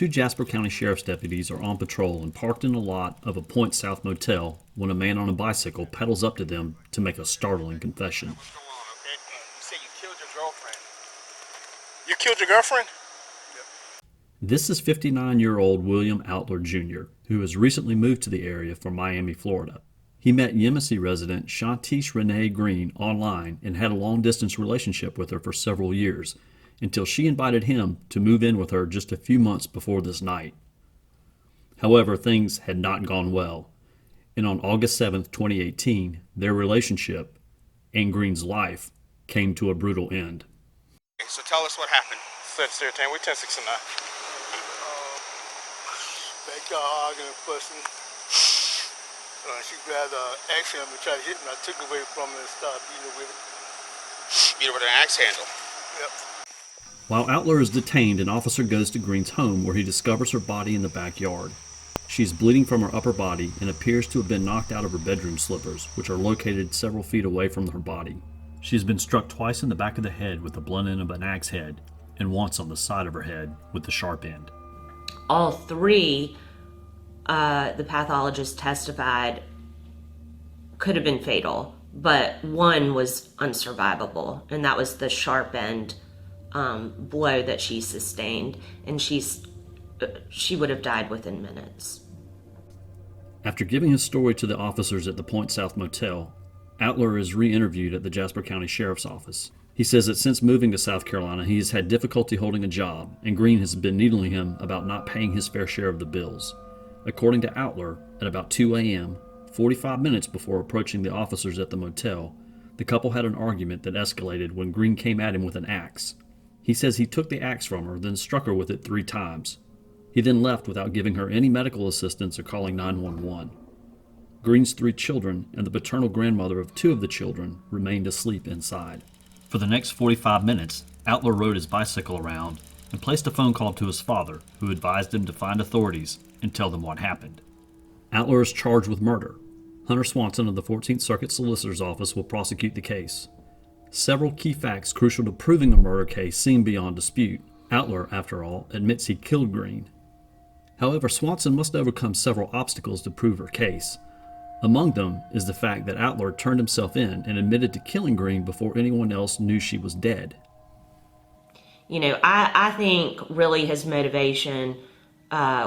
Two Jasper County Sheriff's deputies are on patrol and parked in a lot of a Point South motel when a man on a bicycle pedals up to them to make a startling confession. What's going on, okay? You say you killed your girlfriend. You killed your girlfriend? Yep. This is 59-year-old William Outler Jr., who has recently moved to the area from Miami, Florida. He met Yemassee resident Shantice Renee Green online and had a long-distance relationship with her for several years, until she invited him to move in with her just a few months before this night. However, things had not gone well, and on August 7, 2018, their relationship and Green's life came to a brutal end. Okay, so tell us what happened. Solicitor, we're 1069. Backyard arguing, fussing. She grabbed an axe handle and tried to hit me. I took it away from her and started beating her with it. You beat her with an axe handle? Yep. While Outler is detained, an officer goes to Green's home where he discovers her body in the backyard. She is bleeding from her upper body and appears to have been knocked out of her bedroom slippers, which are located several feet away from her body. She has been struck twice in the back of the head with the blunt end of an axe head and once on the side of her head with the sharp end. All three, the pathologist testified, could have been fatal, but one was unsurvivable, and that was the sharp end blow that she sustained, and she would have died within minutes. After giving his story to the officers at the Point South Motel, Outler is re-interviewed at the Jasper County Sheriff's Office. He says that since moving to South Carolina, he has had difficulty holding a job, and Green has been needling him about not paying his fair share of the bills. According to Outler, at about 2 a.m., 45 minutes before approaching the officers at the motel, the couple had an argument that escalated when Green came at him with an axe. He says he took the axe from her, then struck her with it 3 times. He then left without giving her any medical assistance or calling 911. Green's 3 children and the paternal grandmother of 2 of the children remained asleep inside. For the next 45 minutes, Outler rode his bicycle around and placed a phone call to his father, who advised him to find authorities and tell them what happened. Outler is charged with murder. Hunter Swanson of the 14th Circuit Solicitor's Office will prosecute the case. Several key facts crucial to proving the murder case seem beyond dispute. Outler, after all, admits he killed Green. However, Swanson must overcome several obstacles to prove her case. Among them is the fact that Outler turned himself in and admitted to killing Green before anyone else knew she was dead. You know, I think really his motivation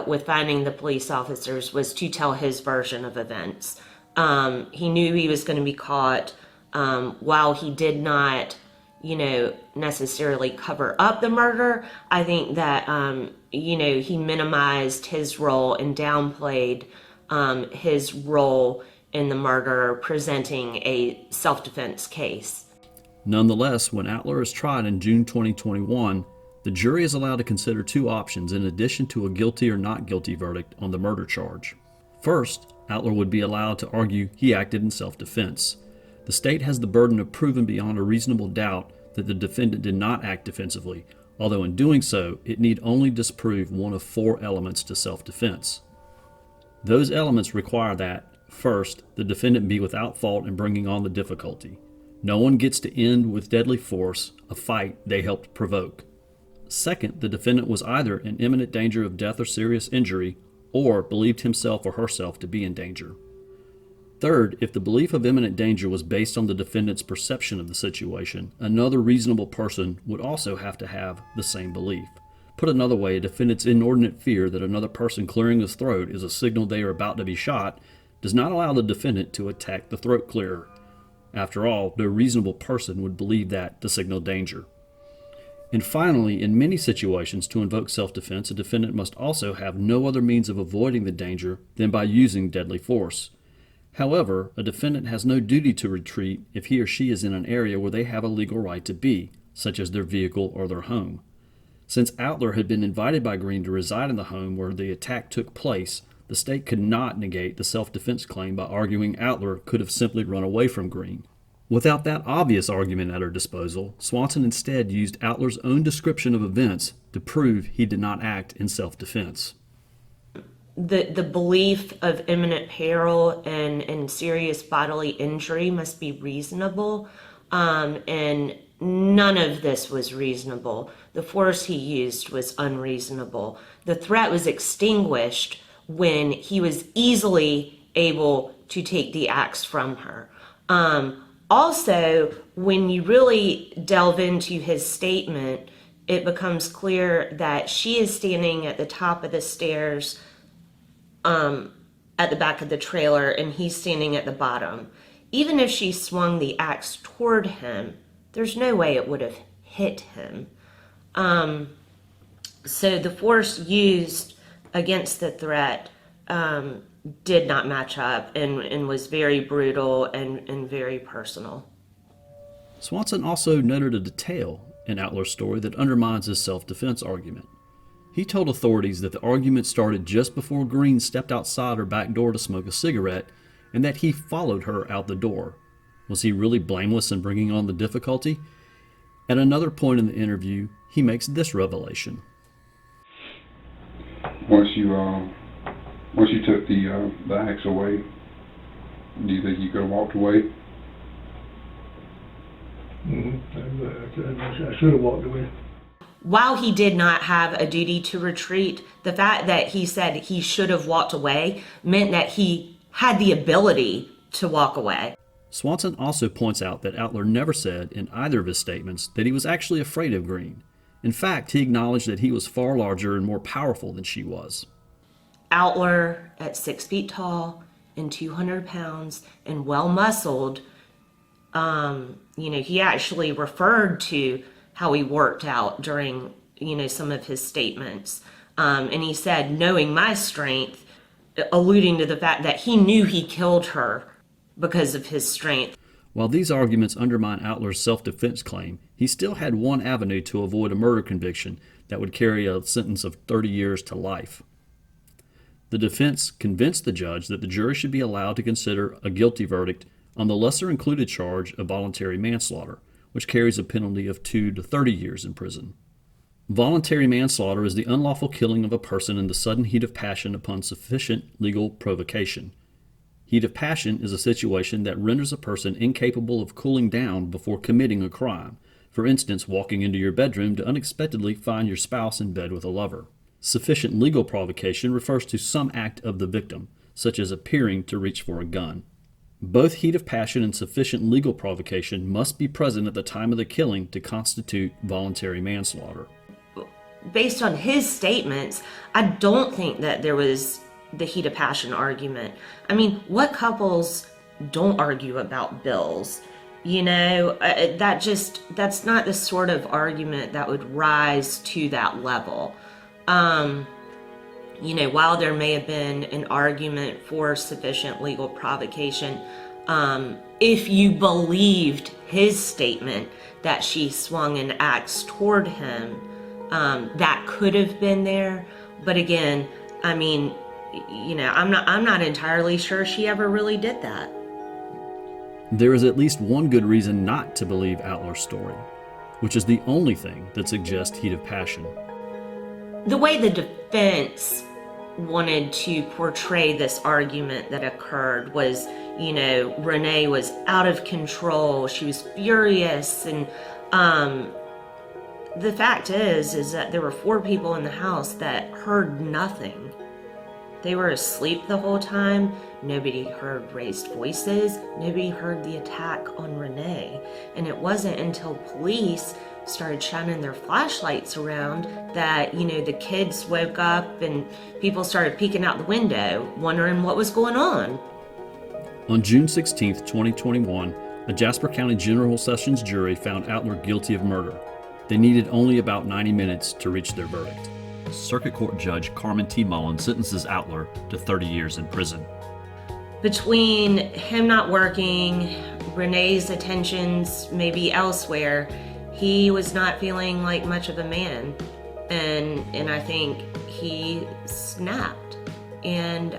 with finding the police officers was to tell his version of events. He knew he was going to be caught. While he did not, necessarily cover up the murder, I think that, he minimized his role and downplayed his role in the murder, presenting a self-defense case. Nonetheless, when Outler is tried in June 2021, the jury is allowed to consider 2 options in addition to a guilty or not guilty verdict on the murder charge. First, Outler would be allowed to argue he acted in self-defense. The state has the burden of proving beyond a reasonable doubt that the defendant did not act defensively, although in doing so, it need only disprove one of 4 elements to self-defense. Those elements require that, first, the defendant be without fault in bringing on the difficulty. No one gets to end with deadly force a fight they helped provoke. Second, the defendant was either in imminent danger of death or serious injury, or believed himself or herself to be in danger. Third, if the belief of imminent danger was based on the defendant's perception of the situation, another reasonable person would also have to have the same belief. Put another way, a defendant's inordinate fear that another person clearing his throat is a signal they are about to be shot does not allow the defendant to attack the throat clearer. After all, no reasonable person would believe that to signal danger. And finally, in many situations, to invoke self-defense, a defendant must also have no other means of avoiding the danger than by using deadly force. However, a defendant has no duty to retreat if he or she is in an area where they have a legal right to be, such as their vehicle or their home. Since Outler had been invited by Green to reside in the home where the attack took place, the state could not negate the self-defense claim by arguing Outler could have simply run away from Green. Without that obvious argument at her disposal, Swanson instead used Outler's own description of events to prove he did not act in self-defense. The belief of imminent peril and serious bodily injury must be reasonable, and none of this was reasonable. The force he used was unreasonable. The threat was extinguished when he was easily able to take the axe from her. Also, when you really delve into his statement, it becomes clear that she is standing at the top of the stairs at the back of the trailer, and he's standing at the bottom. Even if she swung the axe toward him, there's no way it would have hit him. So the force used against the threat did not match up and was very brutal and very personal. Swanson also noted a detail in Outler's story that undermines his self-defense argument. He told authorities that the argument started just before Green stepped outside her back door to smoke a cigarette and that he followed her out the door. Was he really blameless in bringing on the difficulty? At another point in the interview, he makes this revelation. Once you took the axe away, do you think you could have walked away? I should have walked away. While he did not have a duty to retreat, the fact that he said he should have walked away meant that he had the ability to walk away. Swanson also points out that Outler never said in either of his statements that he was actually afraid of Green. In fact, he acknowledged that he was far larger and more powerful than she was. Outler, at 6 feet tall and 200 pounds and well-muscled, he actually referred to how he worked out during, some of his statements. And he said, knowing my strength, alluding to the fact that he knew he killed her because of his strength. While these arguments undermine Outler's self-defense claim, he still had one avenue to avoid a murder conviction that would carry a sentence of 30 years to life. The defense convinced the judge that the jury should be allowed to consider a guilty verdict on the lesser-included charge of voluntary manslaughter, which carries a penalty of 2 to 30 years in prison. Voluntary manslaughter is the unlawful killing of a person in the sudden heat of passion upon sufficient legal provocation. Heat of passion is a situation that renders a person incapable of cooling down before committing a crime, for instance, walking into your bedroom to unexpectedly find your spouse in bed with a lover. Sufficient legal provocation refers to some act of the victim, such as appearing to reach for a gun. Both heat of passion and sufficient legal provocation must be present at the time of the killing to constitute voluntary manslaughter. Based on his statements, I don't think that there was the heat of passion argument. I mean, what couples don't argue about bills? That's not the sort of argument that would rise to that level. While there may have been an argument for sufficient legal provocation, if you believed his statement that she swung an axe toward him, that could have been there. But again, I'm not entirely sure she ever really did that. There is at least one good reason not to believe Outler's story, which is the only thing that suggests heat of passion. The way the defense wanted to portray this argument that occurred was, Renee was out of control, she was furious, and the fact is that there were 4 people in the house that heard nothing. They were asleep the whole time. Nobody heard raised voices. Nobody heard the attack on Renee. And it wasn't until police started shining their flashlights around that, the kids woke up and people started peeking out the window, wondering what was going on. On June 16, 2021, a Jasper County General Sessions jury found Outler guilty of murder. They needed only about 90 minutes to reach their verdict. Circuit Court Judge Carmen T. Mullen sentences Outler to 30 years in prison. Between him not working, Renee's attentions maybe elsewhere, he was not feeling like much of a man. And I think he snapped. And,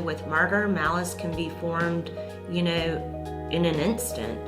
with murder, malice can be formed, in an instant.